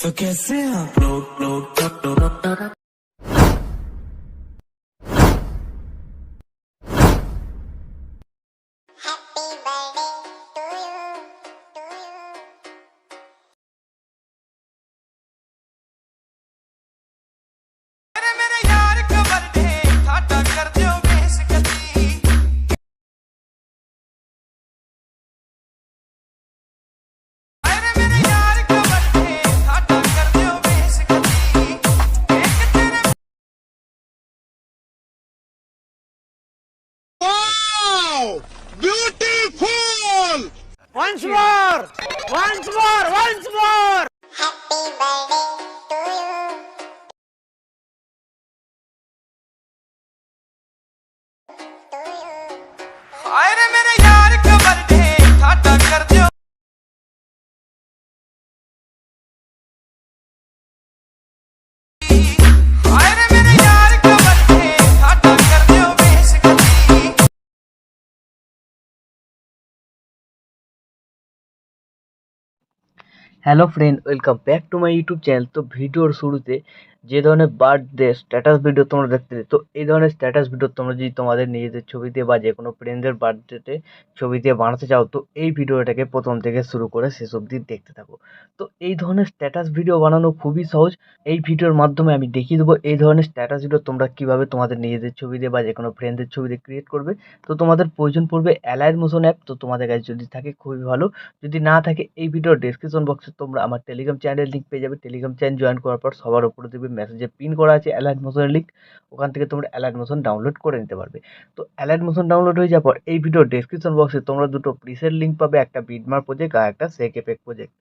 तो कैसे आप लोग मेरे यार का बर्थडे ठाटा कर दियो बेस गति अरे मेरे यार का बर्थडे ठाटा कर दियो बेस गति एक तेरे Wow! Beautiful! Once more! Once more! Once more! अरे मेरे यार का बर्थडे ठाटा कर दियो अरे मेरे यार का बर्थडे ठाटा कर दियो बेस गति hello friend, welcome back to my YouTube channel. তো ভিডিওর শুরুতে যে ধরনের বার্থডে স্ট্যাটাস ভিডিও তোমরা দেখতে পাবে, তো এই ধরনের স্ট্যাটাস ভিডিও তোমরা যদি তোমাদের নিজেদের ছবি দিয়ে বা যে কোনো ফ্রেন্ডের বার্থডেতে ছবি দিয়ে বানাতে চাও, তো এই ভিডিওটাকে প্রথম থেকে শুরু করে শেষ অবধি দেখতে থাকো। তো এই ধরনের স্ট্যাটাস ভিডিও বানানো খুবই সহজ। এই ভিডিওর মাধ্যমে আমি দেখিয়ে দেবো এই ধরনের স্ট্যাটাস ভিডিও তোমরা কীভাবে তোমাদের নিজেদের ছবি দিয়ে বা যে কোনো ফ্রেন্ডের ছবি দিয়ে ক্রিয়েট করবে। তো তোমাদের প্রয়োজন পড়বে অ্যালাইট মোশন অ্যাপ। তো তোমাদের কাছে যদি থাকে খুবই ভালো, যদি না থাকে এই ভিডিওর ডেসক্রিপশন বক্সে তোমরা আমার টেলিগ্রাম চ্যানেলের লিঙ্ক পেয়ে যাবে। টেলিগ্রাম চ্যানেল জয়েন করার পর সবার উপরে দেখবে মেসেজে পিন করা আছে অ্যালাইট মোশনের লিঙ্ক, ওখান থেকে তোমরা অ্যালাইট মোশন ডাউনলোড করে নিতে পারবে। তো অ্যালাইট মোশন ডাউনলোড হয়ে যাওয়ার পর এই ভিডিওর ডেসক্রিপশন বক্সে তোমরা দুটো প্রিসেট লিঙ্ক পাবে, একটা বিটমার প্রজেক্ট আর একটা সেক এফেক্ট প্রজেক্ট।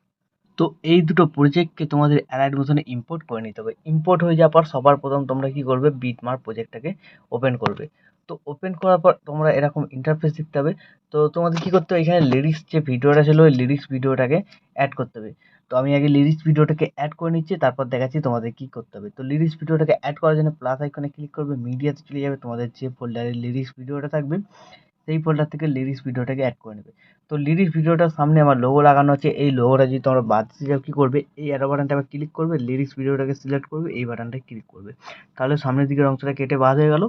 তো এই দুটো প্রজেক্টকে তোমাদের অ্যালাইট মোশনে ইম্পোর্ট করে নিতে হবে। ইম্পোর্ট হয়ে যাওয়ার পর সবার প্রথম তোমরা কি করবে, বিটমার প্রজেক্টটাকে ওপেন করবে। তো ওপেন করার পর তোমরা এরকম ইন্টারফেস দেখতে হবে। তো তোমাদের কি করতে হবে, এখানে লিরিক্স যে ভিডিওটা ছিল ওই লিরিক্স ভিডিওটাকে অ্যাড করতে হবে। তো আমি আগে লিরিক্স ভিডিওটাকে অ্যাড করে নিচ্ছি, তারপর দেখাচ্ছি তোমাদের কি করতে হবে। তো লিরিক্স ভিডিওটাকে অ্যাড করার জন্য প্লাস আইকনে ক্লিক করবে, মিডিয়াতে চলে যাবে, তোমাদের যে ফোল্ডারে লিরিক্স ভিডিওটা থাকবে সেই ফোল্ডার থেকে লিরিক্স ভিডিওটাকে অ্যাড করে নেবে। তো লিরিক্স ভিডিওটার সামনে আমার লোগো লাগানো আছে, এই লোগোটা যদি তোমরা বাদ দিতে যাও কী করবে, এই অ্যারো বাটনটা আবার ক্লিক করবে, লিরিক্স ভিডিওটাকে সিলেক্ট করবে, এই বাটনটায় ক্লিক করবে, তাহলে সামনের দিকের অংশটা কেটে বাদ হয়ে গেল।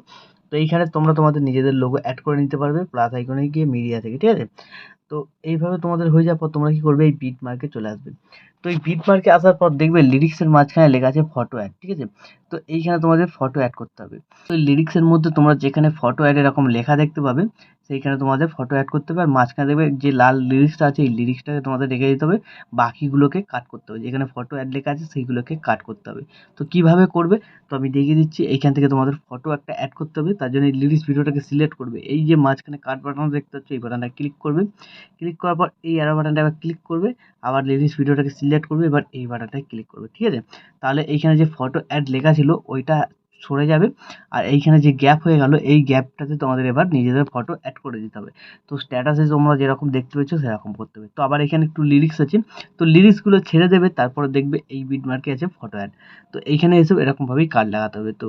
তো এইখানে তোমরা তোমাদের নিজেদের লোগো অ্যাড করে নিতে পারবে প্লাস আইকনে গিয়ে মিডিয়া থেকে, ঠিক আছে। তো এইভাবে তোমাদের হয়ে যাওয়ার পর তোমরা কি করবে, এই বিট মার্কে চলে আসবে। তো এই বিট মার্কে আসার পর দেখবে লিরিক্সের মাঝখানে লেখা আছে ফটো অ্যাড, ঠিক আছে। তো এইখানে তোমাদের ফটো অ্যাড করতে হবে। তো লিরিক্সের মধ্যে তোমরা যেখানে ফটো অ্যাড এরকম লেখা দেখতে পাবে সেইখানে তোমাদের ফটো অ্যাড করতে হবে, আর মাঝখানে দেখবে যে লাল লিরিক্সটা আছে এই লিরিক্সটাকে তোমাদের রেখে দিতে হবে, বাকিগুলোকে কাট করতে হবে, যেখানে ফটো অ্যাড লেখা আছে সেইগুলোকে কাট করতে হবে। তো কীভাবে করবে, তো আমি দেখিয়ে দিচ্ছি। এইখান থেকে তোমাদের ফটো একটা অ্যাড করতে হবে, তার জন্য এই লিরিক্স ভিডিওটাকে সিলেক্ট করবে, এই যে মাঝখানে কাট বাটন দেখতে পাচ্ছ এই বাটনটা ক্লিক করবে, ক্লিক করার পর এই অ্যারো বাটনটা আবার ক্লিক করবে, আবার লিরিক্স ভিডিওটাকে সিলেক্ট করবে, এবার এই বাটনটায় ক্লিক করবে, ঠিক আছে। তাহলে এইখানে যে ফটো অ্যাড লেখা ছিল ওইটা সরে যাবে, আর এইখানে যে গ্যাপ হয়ে গেল এই গ্যাপটাতে তোমাদের এবার নিজেদের ফটো অ্যাড করে দিতে হবে। তো স্ট্যাটাসে তোমরা যেরকম দেখতে পেয়েছো সেরকম করতে হবে। তো আবার এখানে একটু লিরিক্স আছে, তো লিরিক্সগুলো ছেড়ে দেবে, তারপরে দেখবে এই বিট মার্কে আছে ফটো অ্যাড। তো এইখানে এসে এরকমভাবেই কার্ড লাগাতে হবে। তো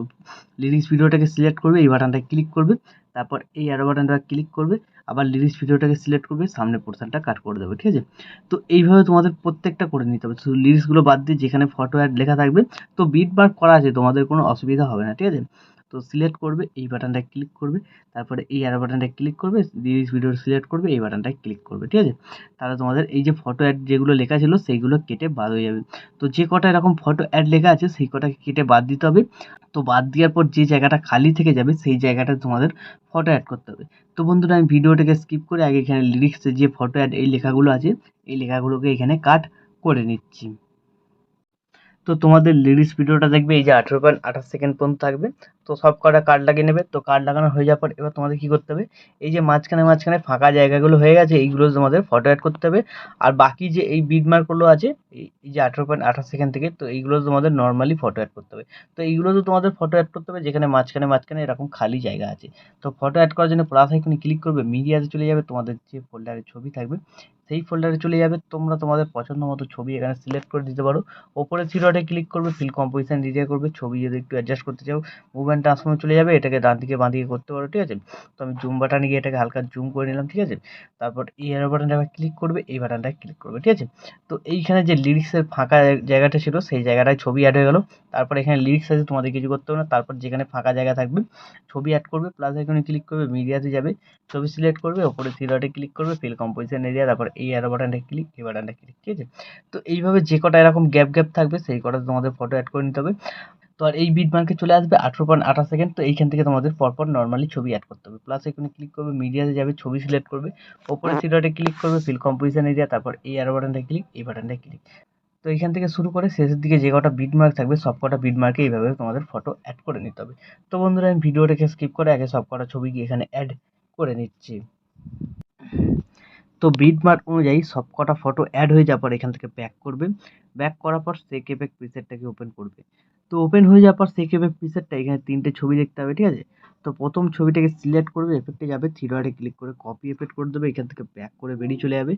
লিরিক্স ভিডিওটাকে সিলেক্ট করবে, এই বাটনটায় ক্লিক করবে, তারপর এই অ্যারো বাটনটা ক্লিক করবে, আবার লিরিক্স ভিডিওটাকে সিলেক্ট করবে, সামনে পোর্শনটা কাট করে দেবে, ঠিক আছে। তো এইভাবে তোমাদের প্রত্যেকটা করে নিতে হবে, শুধু লিরিক্সগুলো বাদ দিয়ে যেখানে ফটো অ্যাড লেখা থাকবে। তো বিট মার্ক করা আছে, তোমাদের কোনো অসুবিধা হবে না, ঠিক আছে। তো সিলেক্ট করবে, এই বাটনটায় ক্লিক করবে, তারপরে এই অ্যারো বাটনটায় ক্লিক করবে, লিরিক্স ভিডিও সিলেক্ট করবে, এই বাটনটায় ক্লিক করবে, ঠিক আছে। তাহলে তোমাদের এই যে ফটো অ্যাড যেগুলো লেখা ছিল সেইগুলো কেটে বাদ হয়ে যাবে। তো যে কটা এরকম ফটো অ্যাড লেখা আছে সেই কটাকে কেটে বাদ দিতে হবে। তো বাদ দেওয়ার পর যে জায়গাটা খালি থেকে যাবে সেই জায়গাটা তোমাদের ফটো অ্যাড করতে হবে। তো বন্ধুরা আমি ভিডিওটাকে স্কিপ করে আগে এখানে লিরিক্সে যে ফটো অ্যাড এই লেখাগুলো আছে এই লেখাগুলোকে এখানে কাট করে নিচ্ছি। তো তোমাদের লিরিক্স ভিডিওটা দেখবে এই যে 18.28 সেকেন্ড পর্যন্ত থাকবে। তো সব কটা কার্ড লাগিয়ে নেবে। তো কার্ড লাগানো হয়ে যাওয়ার পর এবার তোমাদের কী করতে হবে, এই যে মাঝখানে মাঝখানে ফাঁকা জায়গাগুলো হয়ে গেছে এইগুলো তোমাদের ফটো অ্যাড করতে হবে। আর বাকি যে এই বিট মার্কগুলো আছে এই যে 18.28 সেকেন্ড থেকে, তো এইগুলো তোমাদের নর্মালি ফটো অ্যাড করতে হবে। তো এইগুলো তো তোমাদের ফটো অ্যাড করতে হবে যেখানে মাঝখানে মাঝখানে এরকম খালি জায়গা আছে। তো ফটো অ্যাড করার জন্য প্লাস আইকনে ক্লিক করবে, মিডিয়াতে চলে যাবে, তোমাদের যে ফোল্ডারে ছবি থাকবে সেই ফোল্ডারে চলে যাবে। তোমরা তোমাদের পছন্দ মতো ছবি এখানে সিলেক্ট করে দিতে পারো। ওপরে থ্রি ডটে ক্লিক করবে, ফিল কম্পোজিশন এরিয়া করবে। ছবি যদি একটু অ্যাডজাস্ট করতে চাও মুভমেন্ট ট্রান্সফর্মে চলে যাবে, এটাকে ডান দিকে বাঁ দিকে করতে পারো, ঠিক আছে। তো আমি জুম বাটনে গিয়ে এটাকে হালকা জুম করে নিলাম, ঠিক আছে। তারপর এই অ্যারো বাটনটা ক্লিক করবে, এই বাটনটা ক্লিক করবে, ঠিক আছে। তো এইখানে যে লিরিক্সের ফাঁকা জায়গাটা ছিল সেই জায়গাটায় ছবি অ্যাড হয়ে গেল। তারপর এখানে লিরিক্স আছে, তোমাদের কিছু করতে হবে না। তারপর যেখানে ফাঁকা জায়গা থাকবে ছবি অ্যাড করবে, প্লাস আইকনে ক্লিক করবে, মিডিয়াতে যাবে, ছবি সিলেক্ট করবে, ওপরে থ্রি ডটে ক্লিক করবে, ফিল কম্পোজিশন এরিয়া, তারপর এই অ্যারো বাটনটা ক্লিক, এই বাটনটা ক্লিক, ঠিক আছে। তো এইভাবে যে কটা এরকম গ্যাপ গ্যাপ থাকবে সেই কটা তোমাদের ফটো অ্যাড করে নিতে হবে। তো আর এই বিট মার্কে চলে আসবে 18.28 সেকেন্ড। তো এইখান থেকে তোমাদের পরপর নর্মালি ছবি অ্যাড করতে হবে। প্লাস এখানে ক্লিক করবে, মিডিয়াতে যাবে, ছবি সিলেক্ট করবে, ওপরে থ্রি ডটে ক্লিক করবে, ফিল কম্পোজিশন এরিয়া, তারপর এই অ্যারো বাটনটা ক্লিক, এই বাটনটা ক্লিক। তো এইখান থেকে শুরু করে শেষের দিকে যে কটা বিট মার্ক থাকবে সব কটা বিট মার্কে এইভাবে তোমাদের ফটো অ্যাড করে নিতে হবে। তো বন্ধুরা আমি ভিডিওটাকে স্কিপ করে আগে সব কটা ছবি এখানে অ্যাড করে নিচ্ছি। তো বিট মার্ক অনুযায়ী সব কটা ফটো অ্যাড হয়ে যাওয়ার পর এখান থেকে ব্যাক করবে। ব্যাক করার পর সেক এফেক্ট প্রিসেটটাকে ওপেন করবে। তো ওপেন হয়ে যাওয়ার পর সেক এফেক্ট প্রিসেটটা এখানে 3টে ছবি দেখতে হবে, ঠিক আছে। তো প্রথম ছবিটাকে সিলেক্ট করবে, এফেক্টে যাবে, থ্রি ডটে ক্লিক করে কপি এফেক্ট করে দেবে, এখান থেকে ব্যাক করে বেরিয়ে চলে যাবে,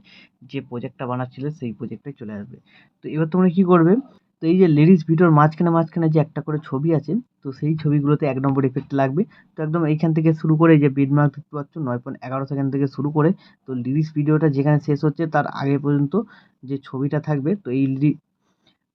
যে প্রজেক্টটা বানাচ্ছিলে সেই প্রজেক্টে চলে আসবে। তো এবার তোমরা কি করবে, তো এই যে লিরিক্স ভিডিওর মাঝখানে যে একটা করে ছবি আছে, তো সেই ছবিগুলোতে 1 নম্বর এফেক্ট লাগবে। তো একদম এইখান থেকে শুরু করে যে বিট মার্ক দেখতে পাচ্ছ 9.11 সেকেন্ড থেকে শুরু করে, তো লিরিক্স ভিডিওটা যেখানে শেষ হচ্ছে তার আগে পর্যন্ত যে ছবিটা থাকবে,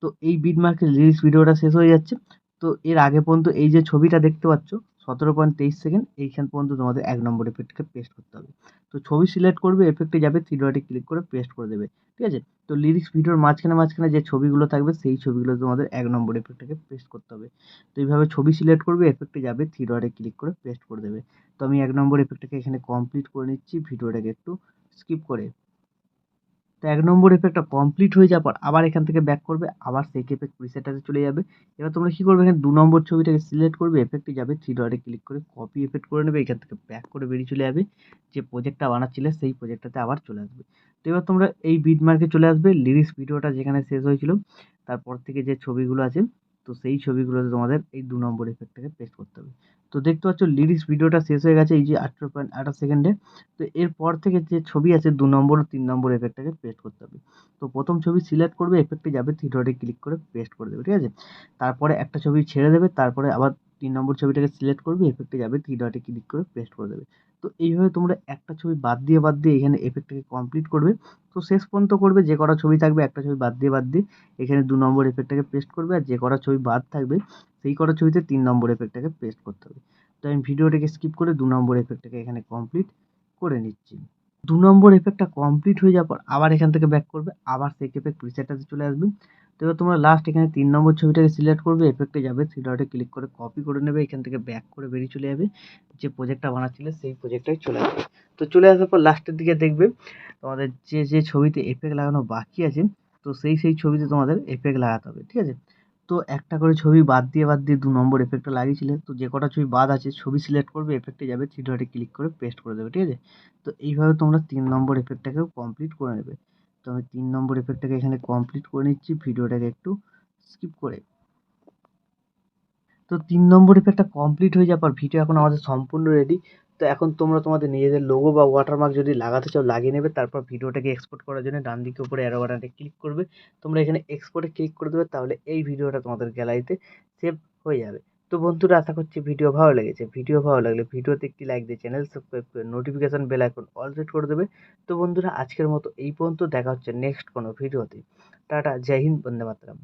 তো এই বিট মার্কের লিরিক্স ভিডিওটা শেষ হয়ে যাচ্ছে। তো এর আগে পর্যন্ত এই যে ছবিটা দেখতে পাচ্ছ 17.23 সেকেন্ড, এইখান পর্যন্ত তোমাদের 1 নম্বর এফেক্টকে পেস্ট করতে হবে। তো ছবি সিলেক্ট করবে, এফেক্টে যাবে, থ্রি ডটে ক্লিক করে পেস্ট করে দেবে, ঠিক আছে। তো লিরিক্স ভিডিওর মাঝখানে যে ছবিগুলো থাকবে সেই ছবিগুলো তোমাদের 1 নম্বর এফেক্টটাকে পেস্ট করতে হবে। তো এইভাবে ছবি সিলেক্ট করবে, এফেক্টে যাবে, থ্রি ডটে ক্লিক করে পেস্ট করে দেবে। তো আমি 1 নম্বর এফেক্টটাকে এখানে কমপ্লিট করে নিচ্ছি ভিডিওটাকে একটু স্কিপ করে। তো 1 নম্বর এফেক্টটা কমপ্লিট হয়ে যাওয়ার পর আবার এখান থেকে ব্যাক করবে, আবার সেক এফেক্ট প্রিসেটটাতে চলে যাবে। এবার তোমরা কি করবে, এখানে 2 নম্বর ছবিটাকে সিলেক্ট করবে, এফেক্টে যাবে, থ্রি ডটে ক্লিক করে কপি এফেক্ট করে নেবে, এখান থেকে ব্যাক করে বেরিয়ে চলে যাবে, যে প্রজেক্টটা বানাচ্ছিলে সেই প্রজেক্টটাতে আবার চলে আসবে। তো এবার তোমরা এই বিট মার্কে চলে আসবে, লিরিক্স ভিডিওটা যেখানে শেষ হয়েছিল তারপর থেকে যে ছবিগুলো আছে, তো সেই ছবিগুলোতে তোমাদের এই 2 নম্বর এফেক্টটাকে পেস্ট করতে হবে। তো দেখতে পাচ্ছ লিরিক্স ভিডিওটা শেষ হয়ে গেছে এই যে 18.28 সেকেন্ডে। তো এরপর থেকে যে ছবি আছে 2 নম্বর ও 3 নম্বর এফেক্টটাকে পেস্ট করতে হবে। তো প্রথম ছবি সিলেক্ট করবে, এফেক্টে যাবে, থ্রি ডটে ক্লিক করে পেস্ট করে দেবে, ঠিক আছে। তারপরে একটা ছবি ছেড়ে দেবে, তারপরে আবার 3 নম্বর ছবিটাকে সিলেক্ট করবে, এফেক্টে যাবে, থ্রি ডটে ক্লিক করে পেস্ট করে দেবে। তো এইভাবে তোমরা একটা ছবি বাদ দিয়ে এখানে এফেক্টটাকে কমপ্লিট করবে। তো শেষ পর্যন্ত করবে, যে কটা ছবি থাকবে একটা ছবি বাদ দিয়ে এখানে 2 নম্বর এফেক্টটাকে পেস্ট করবে, আর যে কটা ছবি বাদ থাকবে সেই কটা ছবিতে 3 নম্বর এফেক্টটাকে পেস্ট করতে হবে। তো আমি ভিডিওটাকে স্কিপ করে 2 নম্বর এফেক্টটাকে এখানে কমপ্লিট করে নিচ্ছি। 2 নম্বর এফেক্টটা কমপ্লিট হয়ে যাওয়ার পর আবার এখান থেকে ব্যাক করবে, আবার সেক এফেক্ট প্রিসেটটাতে চলে আসবে। তো এবার তোমরা লাস্ট এখানে 3 নম্বর ছবিটাকে সিলেক্ট করবে, এফেক্টে যাবে, থ্রি ডটে ক্লিক করে কপি করে নেবে, এখান থেকে ব্যাক করে বেরিয়ে চলে যাবে, যে প্রজেক্টটা বানাচ্ছিলে সেই প্রজেক্টটাই চলে আসবে। তো চলে আসার পর লাস্টের দিকে দেখবে তোমাদের যে ছবিতে এফেক্ট লাগানো বাকি আছে, তো সেই ছবিতে তোমাদের এফেক্ট লাগাতে হবে, ঠিক আছে। তো একটা করে ছবি বাদ দিয়ে 2 নম্বর এফেক্টটা লাগিয়েছিলে, তো যে কটা ছবি বাদ আছে ছবি সিলেক্ট করবে, এফেক্টে যাবে, থ্রি ডটে ক্লিক করে পেস্ট করে দেবে, ঠিক আছে। তো এইভাবে তোমরা 3 নম্বর এফেক্টটাকেও কমপ্লিট করে নেবে। তো আমি 3 নম্বর এফেক্টটাকে এখানে কমপ্লিট করে নিচ্ছি ভিডিওটাকে একটু স্কিপ করে। তো 3 নম্বর ইফেক্টটা কমপ্লিট হয়ে যাওয়ার পর ভিডিও এখন আমাদের সম্পূর্ণ রেডি। তো এখন তোমরা তোমাদের নিজেদের লোগো বা ওয়াটারমার্ক যদি লাগাতে চাও লাগিয়ে নেবে। তারপর ভিডিওটাকে এক্সপোর্ট করার জন্য ডান দিকে উপরে অ্যারো বাটনটা ক্লিক করবে। তোমরা এখানে এক্সপোর্টে ক্লিক করে দেবে, তাহলে এই ভিডিওটা তোমাদের গ্যালারিতে সেভ হয়ে যাবে। তো বন্ধুরা আশা করছি ভিডিও ভালো লেগেছে। ভিডিও ভালো লাগলে ভিডিওতে একটি লাইক দিয়ে চ্যানেল সাবস্ক্রাইব করে notification bell icon all set করে দেবে। তো বন্ধুরা আজকের মতো এই পর্যন্ত, দেখা হচ্ছে নেক্সট কোনো ভিডিওতে। টাটা, জয় হিন্দ, বন্দে মাতরম।